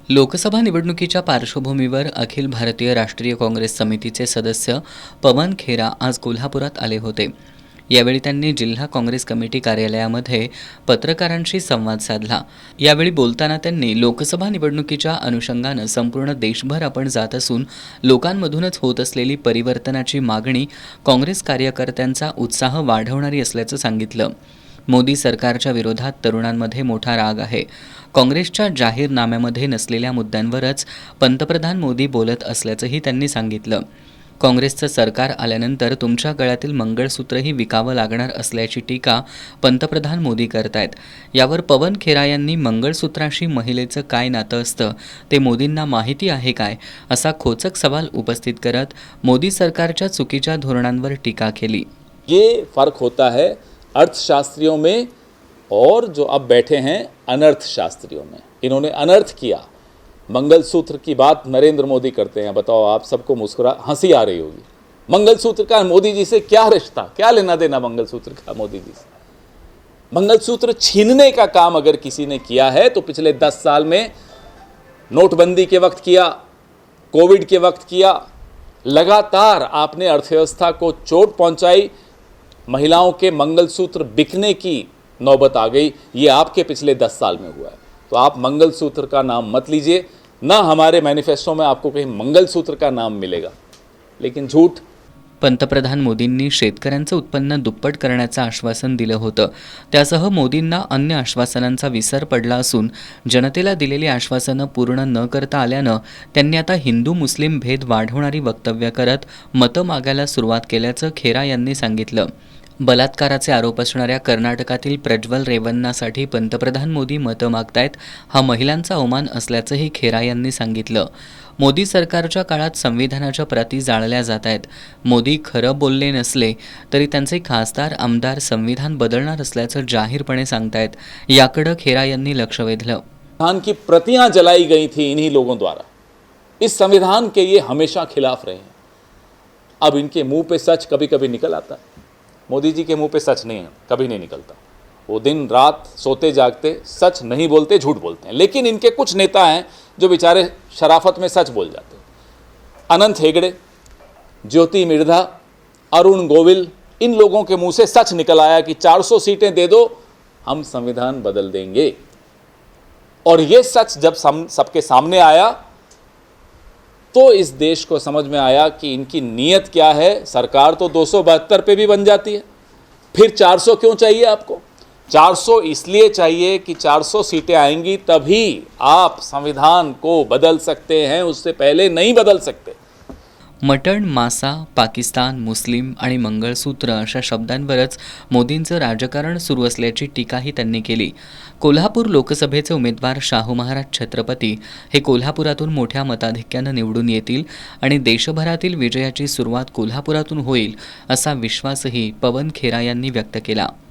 लोकसभा निवडणुकीच्या पार्श्वभूमीवर अखिल भारतीय राष्ट्रीय काँग्रेस समितीचे सदस्य पवन खेरा आज कोल्हापुरात आले होते। यावेळी त्यांनी जिल्हा काँग्रेस कमिटी कार्यालयामध्ये पत्रकारांशी संवाद साधला। यावेळी बोलताना त्यांनी लोकसभा निवडणुकीच्या अनुषंगानं संपूर्ण देशभर आपण जात असून लोकांमधूनच होत असलेली परिवर्तनाची मागणी काँग्रेस कार्यकर्त्यांचा उत्साह वाढवणारी असल्याचं सांगितलं। मोदी सरकारच्या विरोधात तरुणांमध्ये मोठा राग आहे। काँग्रेसच्या जाहीरनाम्यामध्ये नसलेल्या मुद्द्यांवरच पंतप्रधान मोदी बोलत असल्याचंही त्यांनी सांगितलं। काँग्रेसचं सरकार आल्यानंतर तुमच्या गळ्यातील मंगळसूत्रही विकावं लागणार असल्याची टीका पंतप्रधान मोदी करतायत। यावर पवन खेरा यांनी मंगळसूत्राशी महिलेचं काय नातं असतं ते मोदींना माहिती आहे काय असा खोचक सवाल उपस्थित करत मोदी सरकारच्या चुकीच्या धोरणांवर टीका केली। ये फर्क होता है अर्थशास्त्रियों में और जो अब बैठे हैं अनर्थशास्त्रियों में। इन्होंने अनर्थ किया। मंगलसूत्र की बात नरेंद्र मोदी करते हैं, बताओ आप सबको हंसी आ रही होगी। मंगलसूत्र का मोदी जी से क्या रिश्ता, क्या लेना देना मंगलसूत्र का मोदी जी से। मंगलसूत्र छीनने का काम अगर किसी ने किया है तो पिछले 10 साल में नोटबंदी के वक्त किया, कोविड के वक्त किया। लगातार आपने अर्थव्यवस्था को चोट पहुंचाई। महिलाओं के मंगलसूत्र बिकने की नौबत आ गई। ये आपके पिछले 10 साल में हुआ है। तो आप मंगलसूत्र का नाम मत लीजिए, ना हमारे मैनिफेस्टो में आपको कहीं मंगलसूत्र का नाम मिलेगा, लेकिन झूठ। पंतप्रधान मोदींनी शेतकऱ्यांचं उत्पन्न दुप्पट करण्याचं आश्वासन दिलं होतं। त्यासह मोदींना अन्य आश्वासनांचा विसर पडला असून जनतेला दिलेली आश्वासनं पूर्ण न करता आल्यानं त्यांनी आता हिंदू मुस्लिम भेद वाढवणारी वक्तव्य करत मतं मागायला सुरुवात केल्याचं खेरा यांनी सांगितलं। बलात्काराचे आरोप असणाऱ्या कर्नाटकातील प्रज्वल रेवन्नासाठी पंतप्रधान मोदी मतं मागतायत हा महिलांचा अवमान असल्याचंही खेरा यांनी सांगितलं। मोदी सरकारच्या काळात संविधानाच्या प्रती जाळल्या जात आहेत। मोदी खरं बोलले नसले तरी त्यांचे खासदार आमदार संविधान बदलणार असल्याचं जाहीरपणे सांगतायत। याकडे खेरा यांनी लक्ष वेधलं। संविधान की प्रतियां जलाई गई थी इन्हीं लोगों द्वारा। इस संविधान के ये हमेशा खिलाफ रहे हैं। अब इनके मुंह पे सच कभी कभी निकल आता है। मोदी जी के मुंह पे सच नहीं है, कभी नहीं निकलता। वो दिन रात सोते जागते सच नहीं बोलते, झूठ बोलते हैं। लेकिन इनके कुछ नेता हैं जो बेचारे शराफत में सच बोल जाते हैं। अनंत हेगड़े, ज्योति मिर्धा, अरुण गोविल, इन लोगों के मुंह से सच निकल आया कि 400 सीटें दे दो, हम संविधान बदल देंगे। और ये सच जब सबके सामने आया तो इस देश को समझ में आया कि इनकी नीयत क्या है। सरकार तो 272 पे भी बन जाती है, फिर 400 क्यों चाहिए आपको? 400 इसलिए चाहिए कि 400 सीटें आएंगी तभी आप संविधान को बदल सकते हैं, उससे पहले नहीं बदल सकते। मटण, मासा, पाकिस्तान, मुस्लिम आणि मंगळसूत्र अशा शब्दांवरच मोदींचं राजकारण सुरू असल्याची टीकाही त्यांनी केली। कोल्हापूर लोकसभेचे उमेदवार शाहू महाराज छत्रपती हे कोल्हापुरातून मोठ्या मताधिक्यानं निवडून येतील आणि देशभरातील विजयाची सुरुवात कोल्हापुरातून होईल असा विश्वासही पवन खेरा यांनी व्यक्त केला।